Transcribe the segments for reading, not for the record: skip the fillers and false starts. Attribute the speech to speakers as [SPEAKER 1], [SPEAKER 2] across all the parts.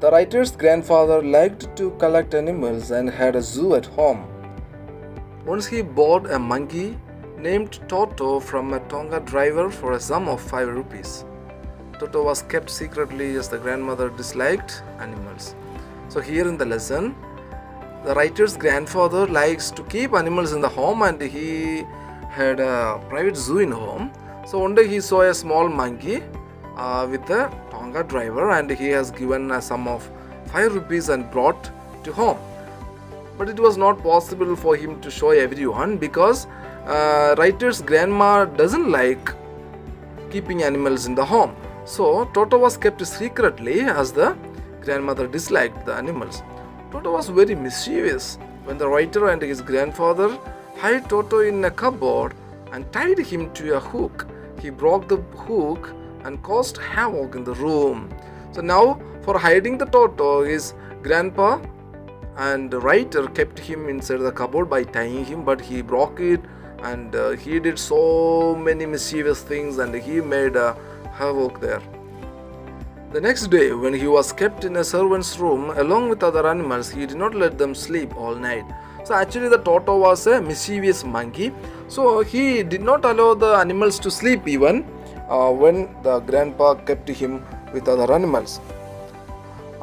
[SPEAKER 1] The writer's grandfather liked to collect animals and had a zoo at home. Once he bought a monkey named Toto from a Tonga driver for a sum of 5 rupees. Toto was kept secretly as the grandmother disliked animals. So here in the lesson, the writer's grandfather likes to keep animals in the home and he had a private zoo in home. So one day he saw a small monkey with a Tonga driver and he has given a sum of 5 rupees and brought to home. But it was not possible for him to show everyone because writer's grandma doesn't like keeping animals in the home. So Toto was kept secretly as the grandmother disliked the animals. Toto was very mischievous. When the writer and his grandfather hid Toto in a cupboard and tied him to a hook, he broke the hook and caused havoc in the room. So now for hiding the Toto, his grandpa and the writer kept him inside the cupboard by tying him, but he broke it and he did so many mischievous things and he made havoc there. The next day, when he was kept in a servant's room along with other animals, he did not let them sleep all night. So actually the Toto was a mischievous monkey. So he did not allow the animals to sleep even when the grandpa kept him with other animals.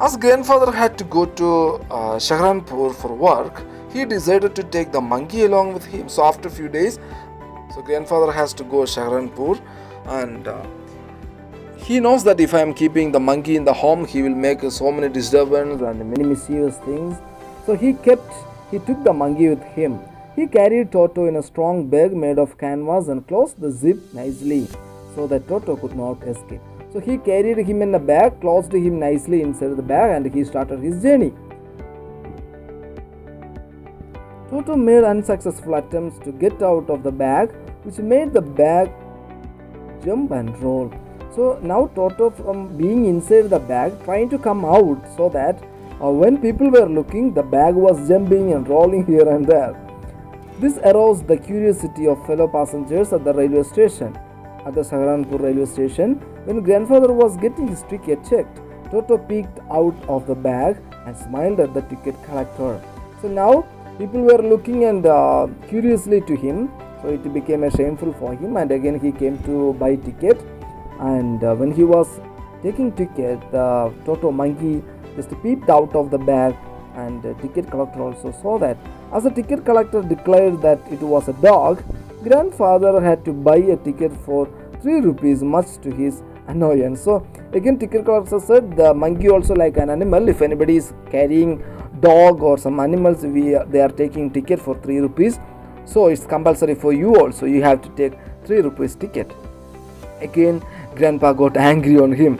[SPEAKER 1] As grandfather had to go to Shahranpur for work, he decided to take the monkey along with him. So after a few days, grandfather has to go Shahranpur and he knows that if I am keeping the monkey in the home, he will make so many disturbance and many mischievous things. So he took the monkey with him. He carried Toto in a strong bag made of canvas and closed the zip nicely so that Toto could not escape. So he carried him in a bag, closed him nicely inside the bag and he started his journey. Toto made unsuccessful attempts to get out of the bag, which made the bag jump and roll. So now Toto, from being inside the bag, trying to come out so that when people were looking, the bag was jumping and rolling here and there. This aroused the curiosity of fellow passengers at the railway station. At the Saharanpur railway station, when grandfather was getting his ticket checked, Toto peeked out of the bag and smiled at the ticket collector. So now people were looking and curiously to him. So it became shameful for him and again he came to buy ticket. And when he was taking ticket, the Toto monkey just peeped out of the bag and the ticket collector also saw that. As the ticket collector declared that it was a dog, grandfather had to buy a ticket for 3 rupees, much to his annoyance. So again ticket collector said the monkey also like an animal. If anybody is carrying dog or some animals, they are taking ticket for 3 rupees. So it's compulsory for you also. You have to take 3 rupees ticket. Again grandpa got angry on him.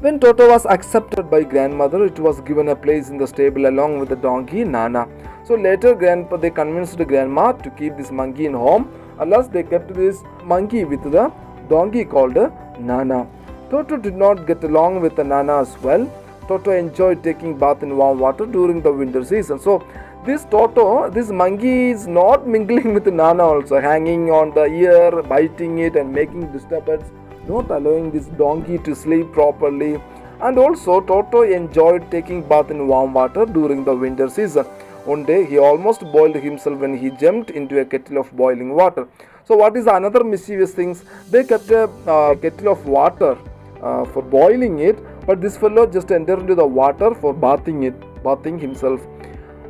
[SPEAKER 1] When Toto was accepted by grandmother, it was given a place in the stable along with the donkey Nana. So later they convinced grandma to keep this monkey in home. Alas, they kept this monkey with the donkey called Nana. Toto did not get along with the Nana as well. Toto enjoyed taking bath in warm water during the winter season. So this monkey is not mingling with Nana also, hanging on the ear, biting it and making disturbance, not allowing this donkey to sleep properly. And also Toto enjoyed taking bath in warm water during the winter season. One day he almost boiled himself when he jumped into a kettle of boiling water. So what is another mischievous things? They kept a kettle of water for boiling it, but this fellow just entered into the water for bathing himself.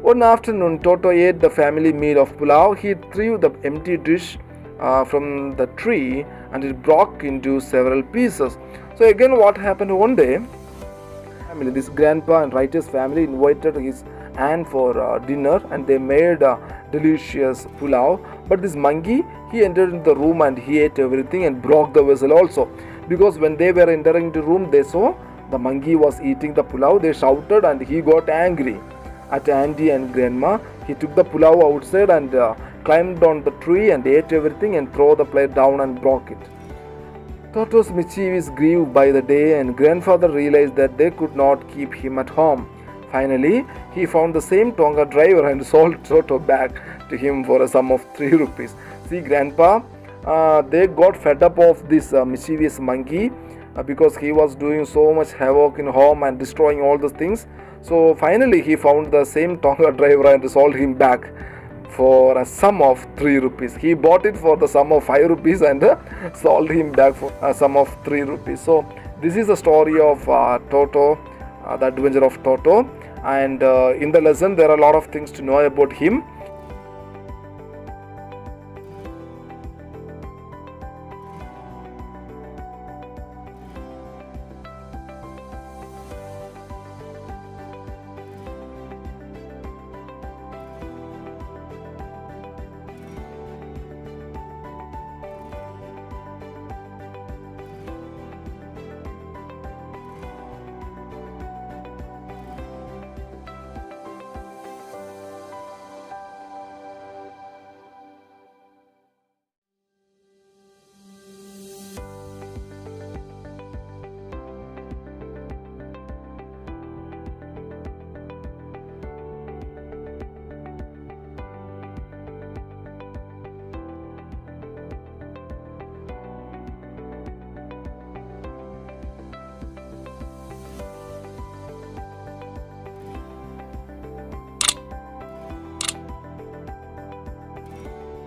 [SPEAKER 1] One afternoon, Toto ate the family meal of pulao. He threw the empty dish from the tree and it broke into several pieces. So again what happened one day, this grandpa and writer's family invited his aunt for dinner and they made delicious pulao. But this monkey, he entered into the room and he ate everything and broke the vessel also. Because when they were entering the room, they saw the monkey was eating the pulao. They shouted and he got angry at auntie and grandma. He took the pulao outside and climbed on the tree and ate everything and threw the plate down and broke it. Toto's mischievous grew by the day and grandfather realized that they could not keep him at home. Finally, he found the same Tonga driver and sold Toto back to him for a sum of 3 rupees. See, grandpa, they got fed up of this mischievous monkey
[SPEAKER 2] because he was doing so much havoc in home and destroying all the things. So finally he found the same Tonga driver and sold him back for a sum of 3 rupees. He bought it for the sum of 5 rupees and sold him back for a sum of 3 rupees. So this is the story of Toto, the adventure of Toto. And in the lesson there are a lot of things to know about him.